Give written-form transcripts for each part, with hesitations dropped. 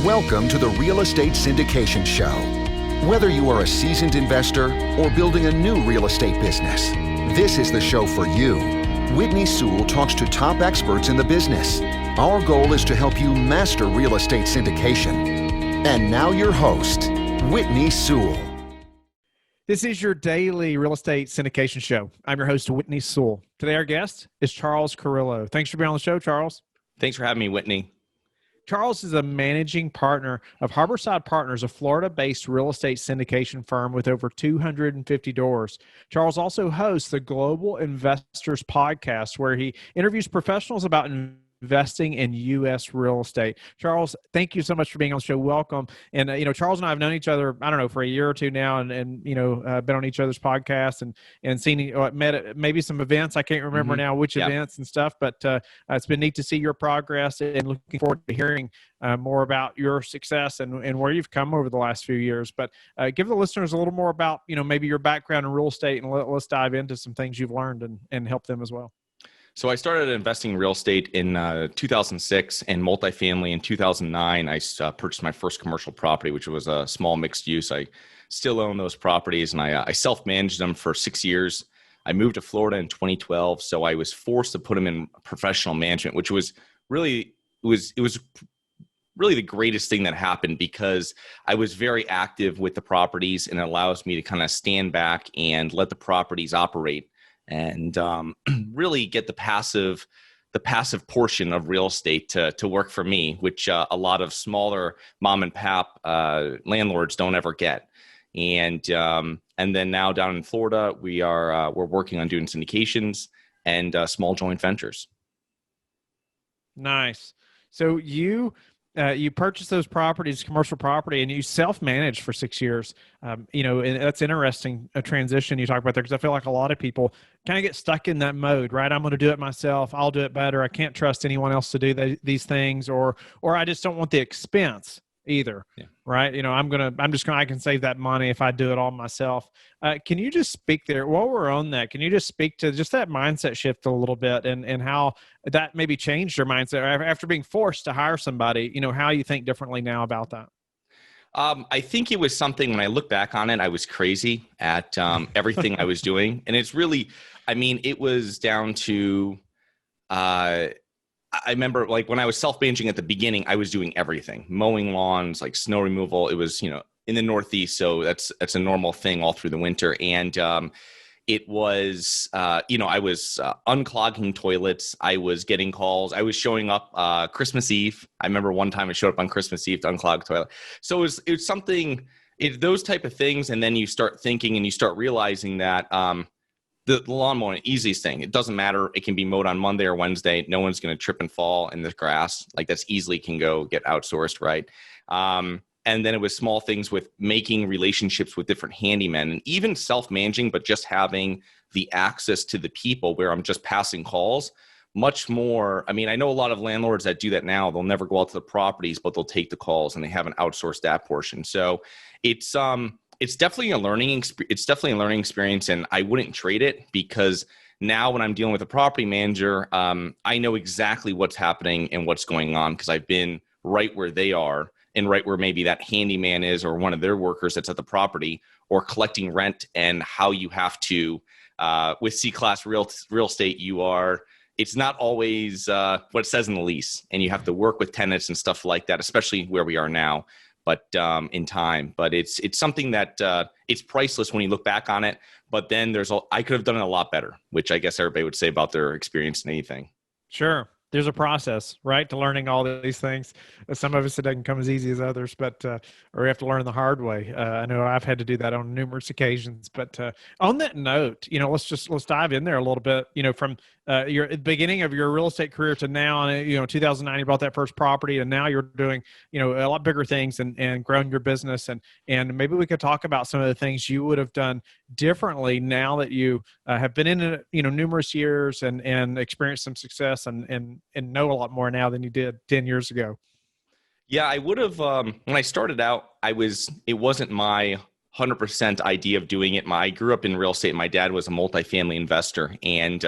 Welcome to the Real Estate Syndication Show. Whether you are a seasoned investor or building a new real estate business, this is the show for you. Whitney Sewell talks to top experts in the business. Our goal is to help you master real estate syndication. And now your host, Whitney Sewell. This is your daily real estate syndication show. I'm your host, Whitney Sewell. Today, our guest is Charles Carillo. Thanks for being on the show, Charles. Thanks for having me, Whitney. Charles is a managing partner of Harborside Partners, a Florida-based real estate syndication firm with over 250 doors. Charles also hosts the Global Investors Podcast, where he interviews professionals about investing in U.S. real estate. Charles, thank you so much for being on the show. Welcome. And, Charles and I have known each other, I don't know, for a year or two now, and been on each other's podcasts and seen, met at maybe some events. I can't remember now which events and stuff, but it's been neat to see your progress and looking forward to hearing more about your success and where you've come over the last few years. But give the listeners a little more about, maybe your background in real estate, and let's dive into some things you've learned and help them as well. So I started investing in real estate in 2006 and multifamily in 2009. I purchased my first commercial property, which was a small mixed use. I still own those properties, and I self-managed them for 6 years. I moved to Florida in 2012, so I was forced to put them in professional management, which was really the greatest thing that happened, because I was very active with the properties, and it allows me to kind of stand back and let the properties operate and really get the passive portion of real estate to work for me, which a lot of smaller mom and pop landlords don't ever get. And then now down in Florida, we're working on doing syndications and small joint ventures. Nice. So you purchased those properties, commercial property, and you self-managed for 6 years. And that's interesting, a transition you talk about there, because I feel like a lot of people kind of get stuck in that mode, right? I'm going to do it myself. I'll do it better. I can't trust anyone else to do these things, or I just don't want the expense either. Yeah. Right. I can save that money if I do it all myself. Can you just speak there while we're on that? Can you just speak to just that mindset shift a little bit and how that maybe changed your mindset after being forced to hire somebody, how you think differently now about that? I think it was something, when I look back on it, I was crazy at everything I was doing. And it's really, it was down to, I remember, like, when I was self-managing at the beginning, I was doing everything, mowing lawns, like snow removal. It was, in the Northeast, so that's a normal thing all through the winter. And it was, I was unclogging toilets. I was getting calls. I was showing up Christmas Eve. I remember one time I showed up on Christmas Eve to unclog a toilet. So it was something, those type of things. And then you start thinking and you start realizing that the lawn mowing, easiest thing. It doesn't matter. It can be mowed on Monday or Wednesday. No one's going to trip and fall in the grass. Like, that's easily can go get outsourced, right? And then it was small things with making relationships with different handymen, and even self-managing, but just having the access to the people where I'm just passing calls much more. I know a lot of landlords that do that now. They'll never go out to the properties, but they'll take the calls, and they haven't outsourced that portion. So it's definitely a learning experience, and I wouldn't trade it, because now when I'm dealing with a property manager, I know exactly what's happening and what's going on, because I've been right where they are and right where maybe that handyman is, or one of their workers that's at the property, or collecting rent, and how you have to, with C-class real estate, it's not always what it says in the lease, and you have to work with tenants and stuff like that, especially where we are now. But in time, but it's something that it's priceless when you look back on it. But then I could have done it a lot better, which I guess everybody would say about their experience in anything. Sure. There's a process, right, to learning all these things. Some of us, it doesn't come as easy as others, but or we have to learn the hard way. I know I've had to do that on numerous occasions. But on that note, let's dive in there a little bit. From your beginning of your real estate career to now, and 2009, you bought that first property, and now you're doing a lot bigger things and growing your business. And maybe we could talk about some of the things you would have done differently now that you have been in it numerous years and experienced some success and know a lot more now than you did 10 years ago. Yeah, I would have, when I started out, it wasn't my 100% idea of doing it. I grew up in real estate. My dad was a multifamily investor, and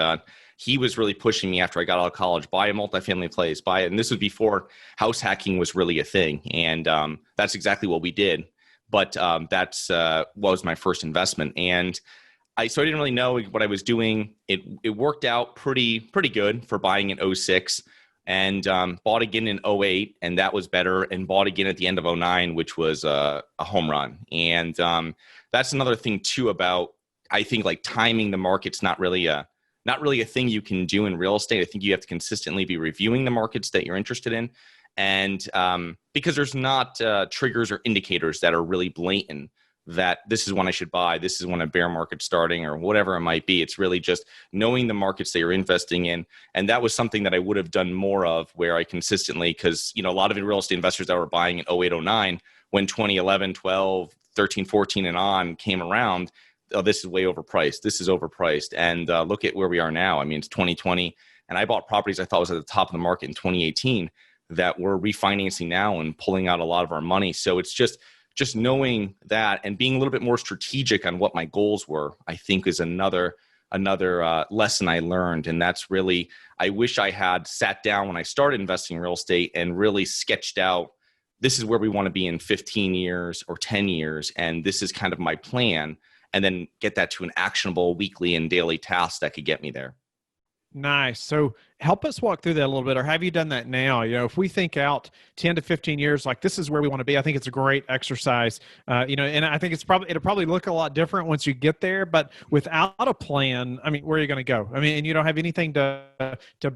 he was really pushing me after I got out of college, buy a multifamily place, buy it. And this was before house hacking was really a thing. And that's exactly what we did. But that's was my first investment. And so I didn't really know what I was doing. It worked out pretty good for buying in '06, and bought again in '08, and that was better, and bought again at the end of '09, which was a home run. And that's another thing too about, I think, like timing the market's not really a thing you can do in real estate. I think you have to consistently be reviewing the markets that you're interested in. And because there's not triggers or indicators that are really blatant that this is when I should buy, this is when a bear market's starting, or whatever it might be. It's really just knowing the markets that you're investing in. And that was something that I would have done more of, where I consistently, because a lot of real estate investors that were buying in '08, '09, when 2011, 12, 13, 14 and on came around, oh, this is way overpriced. This is overpriced. And look at where we are now. I mean, it's 2020, and I bought properties I thought was at the top of the market in 2018 that we're refinancing now and pulling out a lot of our money. So it's just knowing that and being a little bit more strategic on what my goals were, I think, is another lesson I learned. And that's really, I wish I had sat down when I started investing in real estate and really sketched out, this is where we want to be in 15 years or 10 years. And this is kind of my plan. And then get that to an actionable weekly and daily task that could get me there. Nice. So help us walk through that a little bit, or have you done that now? If we think out 10 to 15 years, like this is where we want to be, I think it's a great exercise, and I think it'll probably look a lot different once you get there, but without a plan, I mean, where are you going to go? I mean, and you don't have anything to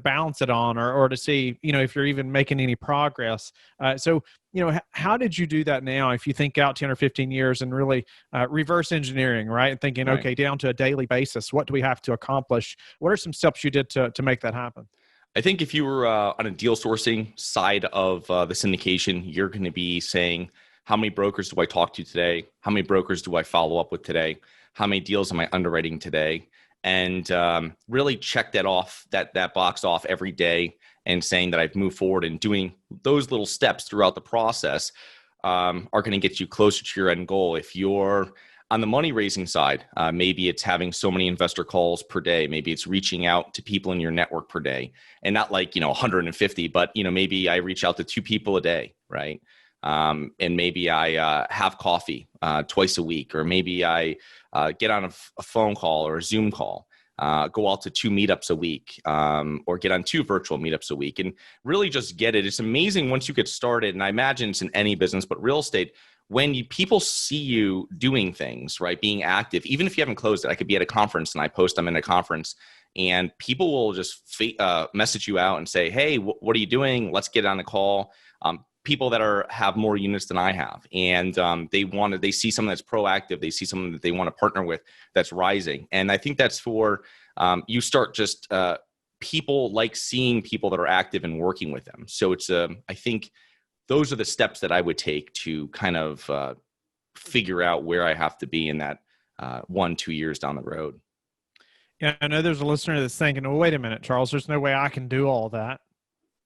bounce it on or to see, if you're even making any progress. So how did you do that now? If you think out 10 or 15 years and really reverse engineering, right? And thinking, Right. Okay, down to a daily basis, what do we have to accomplish? What are some steps you did to make that happen? I think if you were on a deal sourcing side of the syndication, you're going to be saying, how many brokers do I talk to today? How many brokers do I follow up with today? How many deals am I underwriting today? And really check that box off every day, and saying that I've moved forward, and doing those little steps throughout the process are going to get you closer to your end goal. If you're on the money raising side, maybe it's having so many investor calls per day. Maybe it's reaching out to people in your network per day, and not like 150, but maybe I reach out to 2 people a day, right? And maybe I have coffee twice a week, or maybe I get on a phone call or a Zoom call. Go out to 2 meetups a week, or get on 2 virtual meetups a week, and really just get it. It's amazing once you get started, and I imagine it's in any business, but real estate, when people see you doing things, right, being active, even if you haven't closed it. I could be at a conference and I post I'm in a conference, and people will just message you out and say, hey, what are you doing? Let's get on a call. People that have more units than I have, and they see someone that's proactive. They see someone that they want to partner with that's rising. And I think that's for you start just people like seeing people that are active and working with them. So it's I think those are the steps that I would take to kind of figure out where I have to be in that 1-2 years down the road. Yeah, I know there's a listener that's thinking, well, wait a minute, Charles, there's no way I can do all that.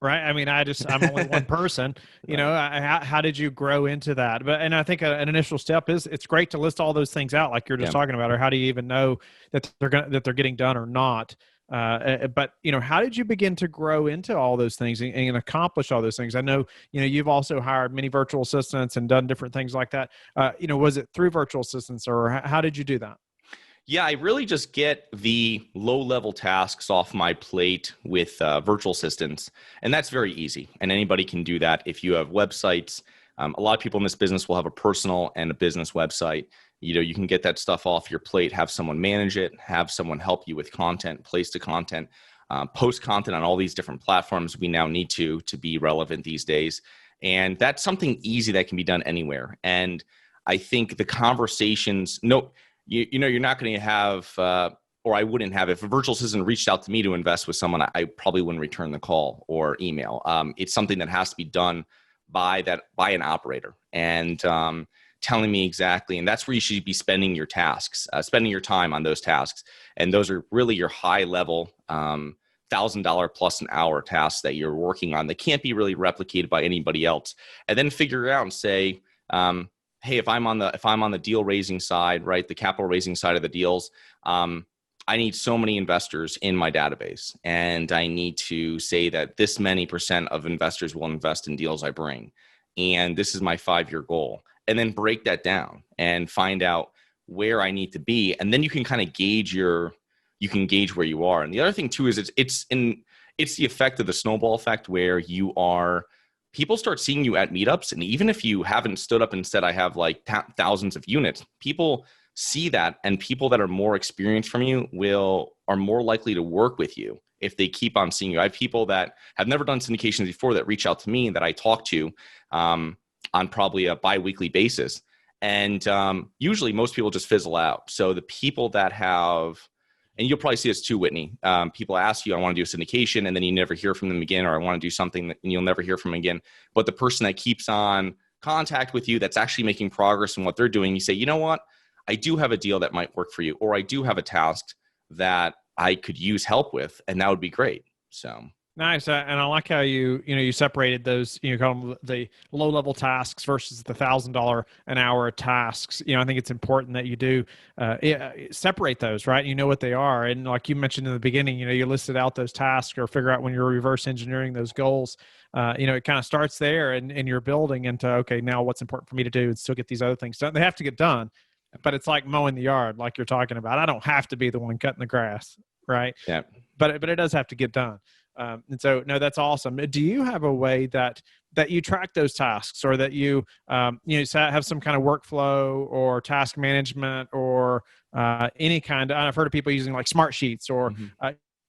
Right. I mean, I'm only one person, how did you grow into that? And I think an initial step is, it's great to list all those things out like you're just talking about, or how do you even know that they're getting done or not? But how did you begin to grow into all those things and accomplish all those things? I know, you've also hired many virtual assistants and done different things like that. Was it through virtual assistants, or how did you do that? Yeah, I really just get the low-level tasks off my plate with virtual assistants, and that's very easy. And anybody can do that if you have websites. A lot of people in this business will have a personal and a business website. You can get that stuff off your plate, have someone manage it, have someone help you with content, place the content, post content on all these different platforms we now need to be relevant these days. And that's something easy that can be done anywhere. And I think the conversations, you're not going to have, or I wouldn't have, if a virtual assistant reached out to me to invest with someone, I probably wouldn't return the call or email. It's something that has to be done by an operator, and telling me exactly. And that's where you should be spending your tasks, spending your time on those tasks. And those are really your high level, $1,000 plus an hour tasks that you're working on that can't be really replicated by anybody else. And then figure it out and say, hey, if I'm on the deal raising side, right, the capital raising side of the deals, I need so many investors in my database, and I need to say that this many percent of investors will invest in deals I bring. And this is my 5-year goal. And then break that down and find out where I need to be. And then you can kind of gauge where you are. And the other thing too is it's the effect of the snowball effect, where people start seeing you at meetups. And even if you haven't stood up and said, I have like thousands of units, people see that, and people that are more experienced from you are more likely to work with you if they keep on seeing you. I have people that have never done syndications before that reach out to me, that I talk to on probably a bi-weekly basis. And usually most people just fizzle out. So the people that have, and you'll probably see this too, Whitney, people ask you, I want to do a syndication, and then you never hear from them again, or I want to do something and you'll never hear from them again. But the person that keeps on contact with you, that's actually making progress in what they're doing, you say, you know what? I do have a deal that might work for you, or I do have a task that I could use help with, and that would be great. So nice. And I like how you separated those, call them the low level tasks versus the $1,000 an hour tasks. I think it's important that you do separate those, right? You know what they are. And like you mentioned in the beginning, you listed out those tasks, or figure out when you're reverse engineering those goals. It kind of starts there, and you're building into, okay, now what's important for me to do and still get these other things done. They have to get done, but it's like mowing the yard, like you're talking about. I don't have to be the one cutting the grass, right? Yeah. But it does have to get done. And so, no, that's awesome. Do you have a way that you track those tasks, or that you have some kind of workflow or task management, or any kind of, I've heard of people using like smart sheets, or,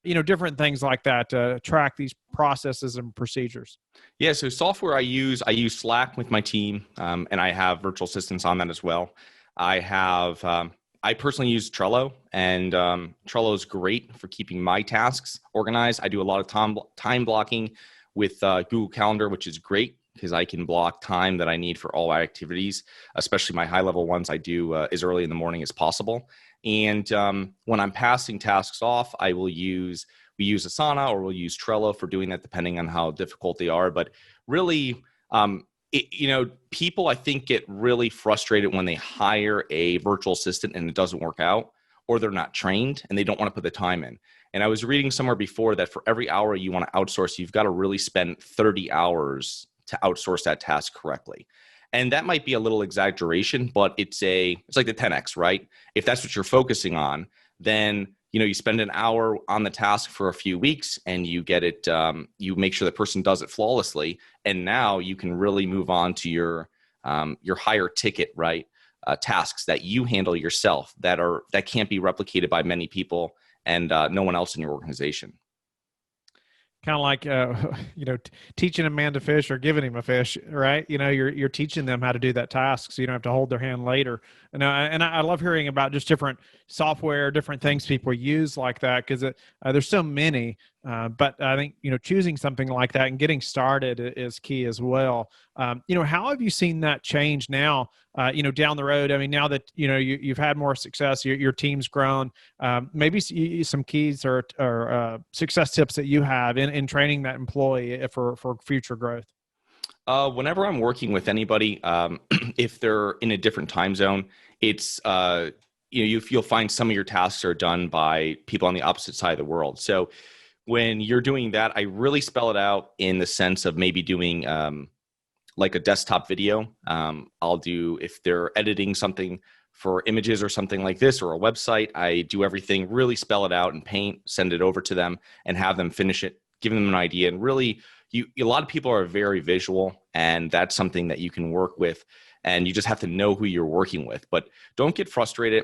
different things like that to track these processes and procedures? Yeah. So software I use Slack with my team, and I have virtual assistants on that as well. I personally use Trello, and Trello is great for keeping my tasks organized. I do a lot of time blocking with Google Calendar, which is great because I can block time that I need for all my activities, especially my high-level ones I do as early in the morning as possible. And when I'm passing tasks off, we use Asana, or we'll use Trello for doing that, depending on how difficult they are. But really, people, I think, get really frustrated when they hire a virtual assistant and it doesn't work out, or they're not trained and they don't want to put the time in. And I was reading somewhere before that for every hour you want to outsource, you've got to really spend 30 hours to outsource that task correctly. And that might be a little exaggeration, but it's like the 10X, right? If that's what you're focusing on, then you spend an hour on the task for a few weeks, and you get it, you make sure the person does it flawlessly. And now you can really move on to your higher ticket, right? Tasks that you handle yourself, that can't be replicated by many people and no one else in your organization. Kind of like, teaching a man to fish or giving him a fish, right? You're teaching them how to do that task, so you don't have to hold their hand later. And I love hearing about just different software, different things people use like that, because there's so many. But I think, choosing something like that and getting started is key as well. How have you seen that change now, down the road? I mean, now that, you've had more success, your team's grown, maybe some keys or success tips that you have in training that employee for future growth. Whenever I'm working with anybody, if they're in a different time zone, it's, you'll find some of your tasks are done by people on the opposite side of the world. So when you're doing that, I really spell it out in the sense of maybe doing like a desktop video. I'll do, if they're editing something for images or something like this, or a website, I do everything, really spell it out in Paint, send it over to them, and have them finish it, give them an idea. And really, a lot of people are very visual, and that's something that you can work with, and you just have to know who you're working with. But don't get frustrated.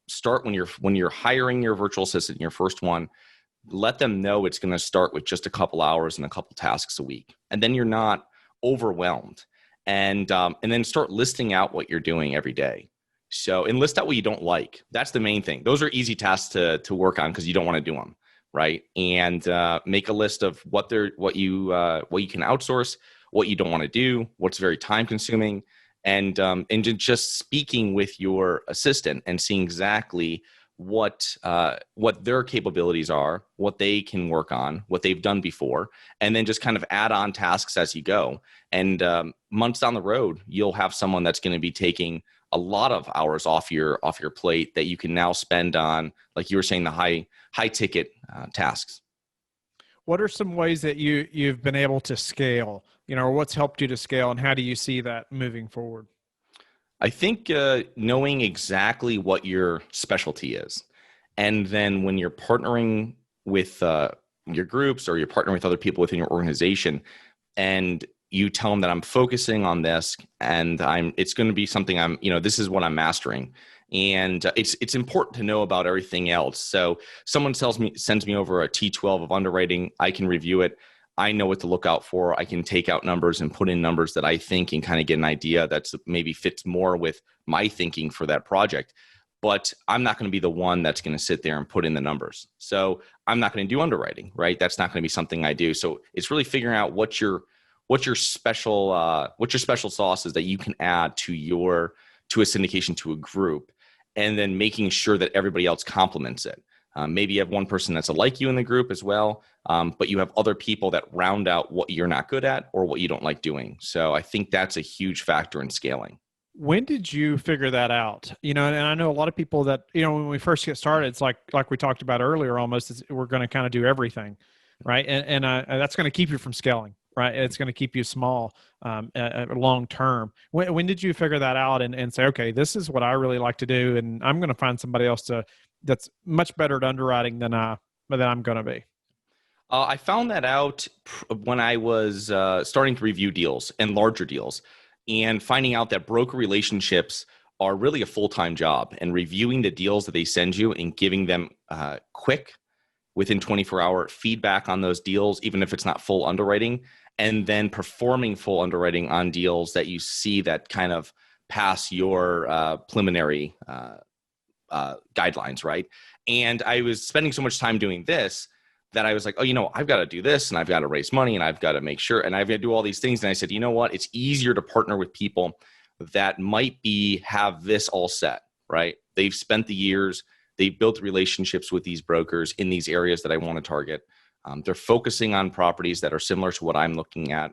Start when you're hiring your virtual assistant, your first one. Let them know it's going to start with just a couple hours and a couple tasks a week, and then you're not overwhelmed. And then start listing out what you're doing every day. So, and list out what you don't like. That's the main thing. Those are easy tasks to work on because you don't want to do them, right? And make a list of what you can outsource, what you don't want to do, what's very time consuming, and just speaking with your assistant and seeing exactly what their capabilities are, what they can work on, what they've done before, and then just kind of add on tasks as you go. And months down the road, you'll have someone that's going to be taking a lot of hours off your plate that you can now spend on, like you were saying, the high ticket tasks. What are some ways that you've been able to scale, or what's helped you to scale, and how do you see that moving forward? I think knowing exactly what your specialty is, and then when you're partnering with your groups or you're partnering with other people within your organization, and you tell them that I'm focusing on this, and it's going to be something this is what I'm mastering. And it's important to know about everything else. So someone sends me over a T12 of underwriting, I can review it. I know what to look out for. I can take out numbers and put in numbers that I think and kind of get an idea that's maybe fits more with my thinking for that project. But I'm not going to be the one that's going to sit there and put in the numbers. So I'm not going to do underwriting, right? That's not going to be something I do. So it's really figuring out what your special sauce is that you can add to a syndication, to a group, and then making sure that everybody else complements it. Maybe you have one person that's like you in the group as well, but you have other people that round out what you're not good at or what you don't like doing. So I think that's a huge factor in scaling. When did you figure that out? And I know a lot of people that, when we first get started, it's like we talked about earlier, almost we're going to kind of do everything, right? And that's going to keep you from scaling, right? It's going to keep you small long term. When did you figure that out and say, okay, this is what I really like to do, and I'm going to find somebody else that's much better at underwriting than I'm going to be? I found that out when I was starting to review deals and larger deals, and finding out that broker relationships are really a full-time job, and reviewing the deals that they send you and giving them quick, within 24-hour feedback on those deals, even if it's not full underwriting, and then performing full underwriting on deals that you see that kind of pass your preliminary guidelines, right? And I was spending so much time doing this that I was like, I've got to do this, and I've got to raise money, and I've got to make sure, and I've got to do all these things. And I said, you know what? It's easier to partner with people that might have this all set, right? They've spent the years, they've built relationships with these brokers in these areas that I want to target. They're focusing on properties that are similar to what I'm looking at.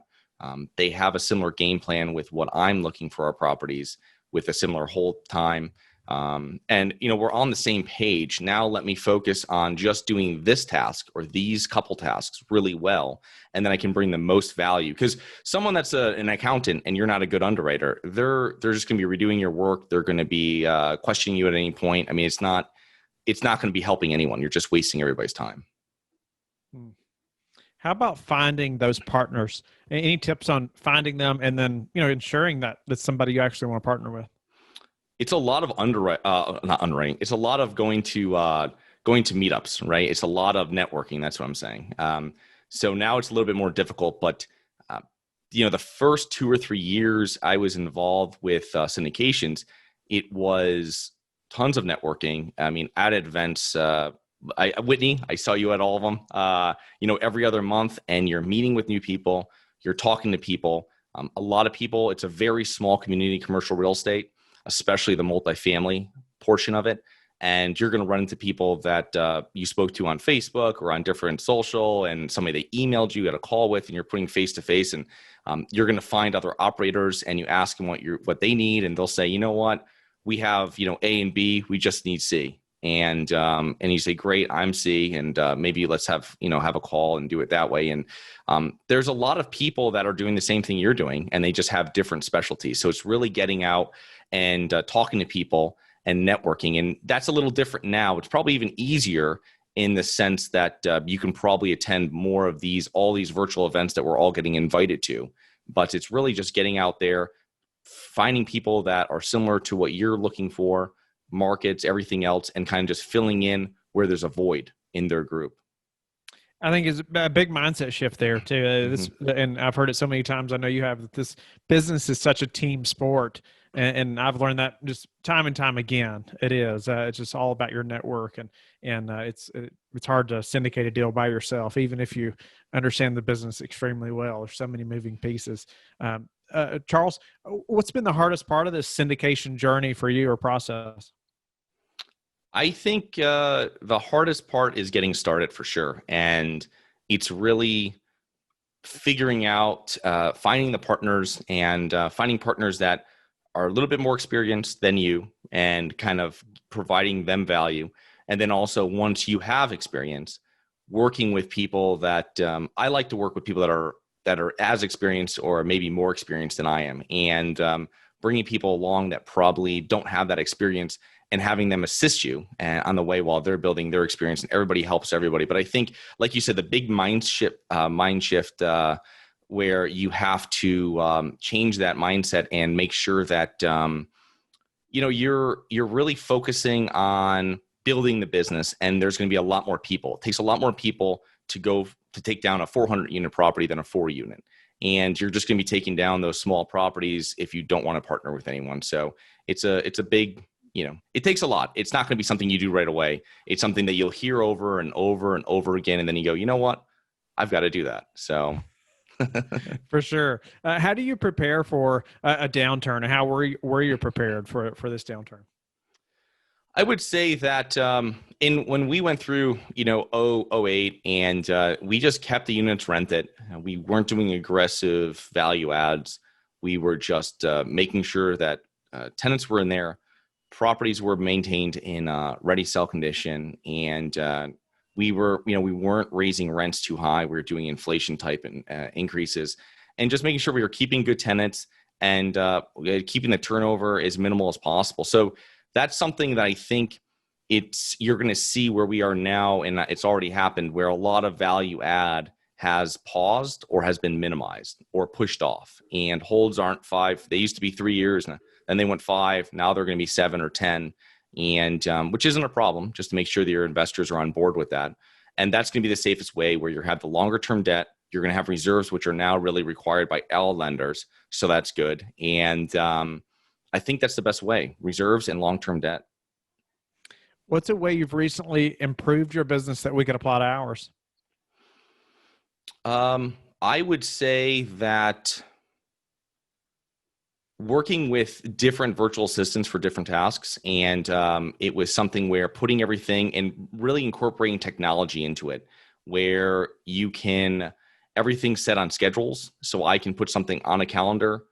They have a similar game plan with what I'm looking for our properties, with a similar hold time. And we're on the same page. Now let me focus on just doing this task or these couple tasks really well, and then I can bring the most value. Because someone that's an accountant and you're not a good underwriter, they're just going to be redoing your work. They're going to be questioning you at any point. I mean, it's not going to be helping anyone. You're just wasting everybody's time. How about finding those partners? Any tips on finding them, and then ensuring that that's somebody you actually want to partner with? It's a lot of not underwriting. It's a lot of going to meetups, right? It's a lot of networking. That's what I'm saying. So now it's a little bit more difficult, but the first 2 or 3 years I was involved with syndications, it was tons of networking. I mean, at events, Whitney, I saw you at all of them. Every other month, and you're meeting with new people. You're talking to people. A lot of people. It's a very small community, commercial real estate, especially the multifamily portion of it. And you're going to run into people that you spoke to on Facebook or on different social, and somebody they emailed you, had a call with, and you're putting face to face. And you're going to find other operators, and you ask them what they need, and they'll say, you know what, we have A and B, we just need C. And you say, great, I'm C, and maybe let's have a call and do it that way. And there's a lot of people that are doing the same thing you're doing, and they just have different specialties. So it's really getting out and talking to people and networking. And that's a little different now. It's probably even easier in the sense that you can probably attend more of all these virtual events that we're all getting invited to. But it's really just getting out there, finding people that are similar to what you're looking for, markets, everything else, and kind of just filling in where there's a void in their group. I think it's a big mindset shift there too. And I've heard it so many times. I know you have. This business is such a team sport, and I've learned that just time and time again. It is. It's just all about your network, and it's hard to syndicate a deal by yourself, even if you understand the business extremely well. There's so many moving pieces. Charles, what's been the hardest part of this syndication journey for you or process? I think the hardest part is getting started for sure. And it's really figuring out, finding the partners and finding partners that are a little bit more experienced than you and kind of providing them value. And then also, once you have experience, working with people that I like to work with people that are as experienced or maybe more experienced than I am, and bringing people along that probably don't have that experience and having them assist you on the way while they're building their experience, and everybody helps everybody. But I think, like you said, the big mind shift where you have to change that mindset and make sure that you're really focusing on building the business, and there's going to be a lot more people. It takes a lot more people to take down a 400 unit property than a 4 unit. And you're just going to be taking down those small properties if you don't want to partner with anyone. So it's a big, it takes a lot. It's not going to be something you do right away. It's something that you'll hear over and over and over again. And then you go, you know what? I've got to do that. So For sure. How do you prepare for a downturn, and how were you prepared for this downturn? I would say that when we went through, 08, and we just kept the units rented. We weren't doing aggressive value adds. We were just making sure that tenants were in there, properties were maintained in ready sell condition, and we weren't raising rents too high. We were doing inflation type increases, and just making sure we were keeping good tenants and keeping the turnover as minimal as possible. So that's something that I think you're going to see where we are now, and it's already happened, where a lot of value add has paused or has been minimized or pushed off, and holds aren't 5. They used to be 3 years, and then they went 5. Now they're going to be 7 or 10, and which isn't a problem, just to make sure that your investors are on board with that. And that's going to be the safest way, where you have the longer term debt. You're going to have reserves, which are now really required by all lenders. So that's good. And I think that's the best way: reserves and long-term debt. What's a way you've recently improved your business that we could apply to ours? I would say that working with different virtual assistants for different tasks, and it was something where putting everything and really incorporating technology into it, where you can everything set on schedules. So I can put something on a calendar,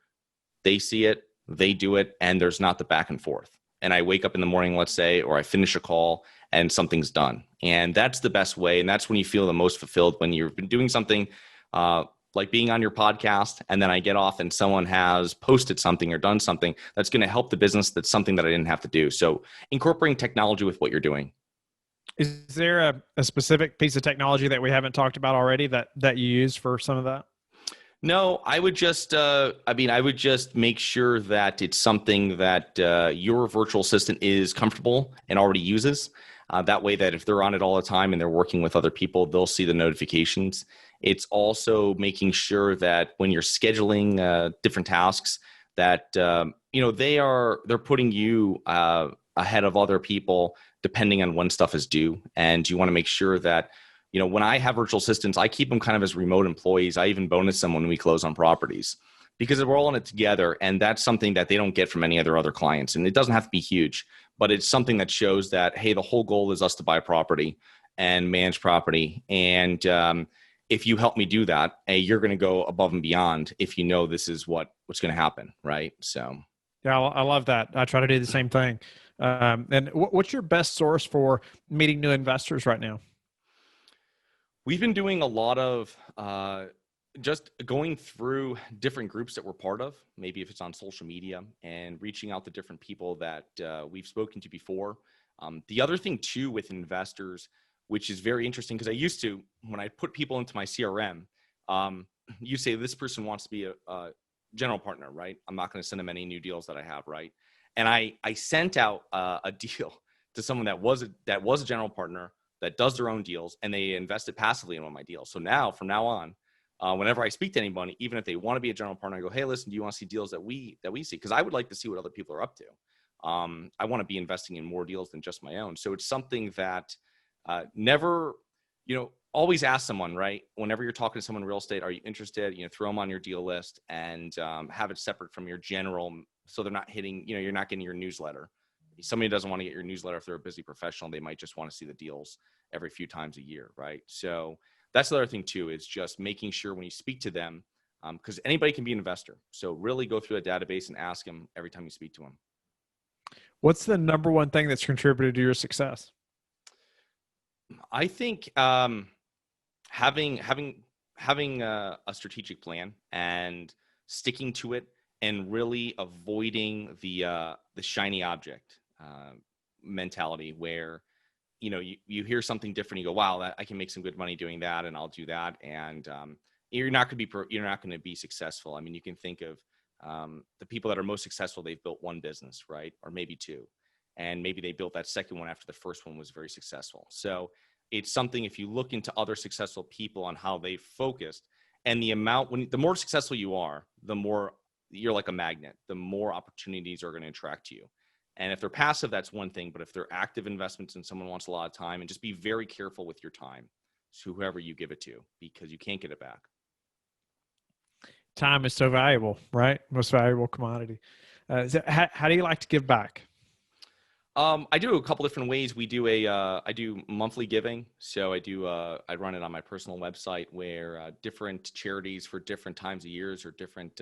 they see it, they do it, and there's not the back and forth. And I wake up in the morning, let's say, or I finish a call and something's done. And that's the best way. And that's when you feel the most fulfilled, when you've been doing something like being on your podcast, and then I get off and someone has posted something or done something that's going to help the business. That's something that I didn't have to do. So incorporating technology with what you're doing. Is there a specific piece of technology that we haven't talked about already that you use for some of that? No, I would just, I would just make sure that it's something that your virtual assistant is comfortable and already uses. That way that if they're on it all the time and they're working with other people, they'll see the notifications. It's also making sure that when you're scheduling different tasks, that they're putting you ahead of other people depending on when stuff is due. And you want to make sure that, when I have virtual assistants, I keep them kind of as remote employees. I even bonus them when we close on properties, because we're all in it together. And that's something that they don't get from any of their other clients. And it doesn't have to be huge, but it's something that shows that, hey, the whole goal is us to buy property and manage property. And if you help me do that, hey, you're going to go above and beyond if you know this is what's going to happen, right? So, yeah, I love that. I try to do the same thing. And what's your best source for meeting new investors right now? We've been doing a lot of just going through different groups that we're part of, maybe if it's on social media, and reaching out to different people that we've spoken to before. The other thing too with investors, which is very interesting, because I used to, when I put people into my CRM, you say this person wants to be a general partner, right? I'm not going to send them any new deals that I have, right? And I sent out a deal to someone that was a general partner that does their own deals, and they invested passively in one of my deals. So now, from now on, whenever I speak to anybody, even if they want to be a general partner, I go, hey, listen, do you want to see deals that we see? Because I would like to see what other people are up to. I want to be investing in more deals than just my own. So it's something that never, always ask someone, right? Whenever you're talking to someone in real estate, are you interested? Throw them on your deal list, and have it separate from your general, so they're not hitting, you're not getting your newsletter. somebody doesn't want to get your newsletter if they're a busy professional. They might just want to see the deals every few times a year, right? So that's the other thing too, is just making sure when you speak to them, because anybody can be an investor. So really go through a database and ask them every time you speak to them. What's the number one thing that's contributed to your success? I think having a strategic plan and sticking to it, and really avoiding the shiny object mentality, where you hear something different, you go, wow, I can make some good money doing that, and I'll do that, and you're not going to be successful. I mean, you can think of the people that are most successful. They've built one business, right, or maybe two, and maybe they built that second one after the first one was very successful. So it's something, if you look into other successful people on how they focused, and the more successful you are, the more you're like a magnet, the more opportunities are going to attract to you. And if they're passive, that's one thing. But if they're active investments and someone wants a lot of time, and just be very careful with your time to whoever you give it to, because you can't get it back. Time is so valuable, right? Most valuable commodity. So how do you like to give back? I do a couple different ways. I do monthly giving. So I run it on my personal website, where different charities for different times of years, or different,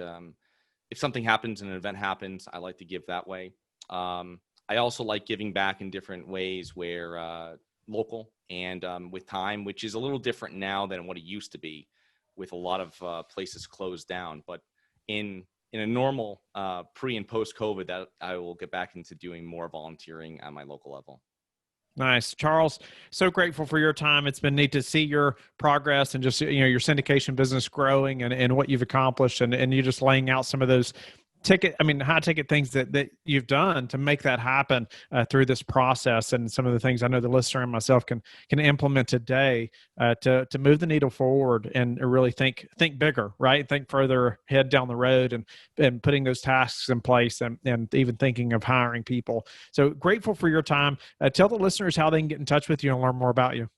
if something happens and an event happens, I like to give that way. I also like giving back in different ways, where local and with time, which is a little different now than what it used to be, with a lot of places closed down. But in a normal pre and post COVID, that I will get back into doing more volunteering at my local level. Nice. Charles, so grateful for your time. It's been neat to see your progress, and just, your syndication business growing, and what you've accomplished, and you just laying out some of those high ticket things that you've done to make that happen through this process, and some of the things I know the listener and myself can implement today to move the needle forward, and really think bigger, right? Think further ahead down the road, and putting those tasks in place, and even thinking of hiring people. So grateful for your time. Tell the listeners how they can get in touch with you and learn more about you.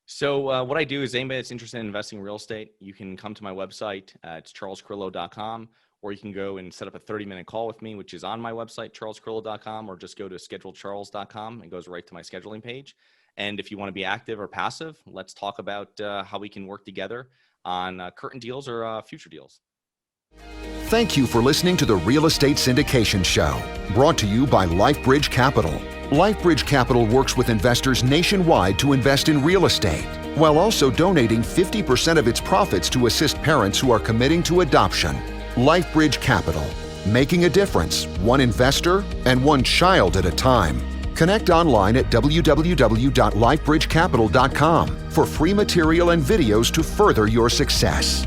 So what I do is, anybody that's interested in investing in real estate, you can come to my website. It's charlescarillo.com. Or you can go and set up a 30-minute call with me, which is on my website, charlescarillo.com, or just go to schedulecharles.com and goes right to my scheduling page. And if you want to be active or passive, let's talk about how we can work together on current deals or future deals. Thank you for listening to the Real Estate Syndication Show, brought to you by LifeBridge Capital. LifeBridge Capital works with investors nationwide to invest in real estate, while also donating 50% of its profits to assist parents who are committing to adoption. LifeBridge Capital, making a difference, one investor and one child at a time. Connect online at www.lifebridgecapital.com for free material and videos to further your success.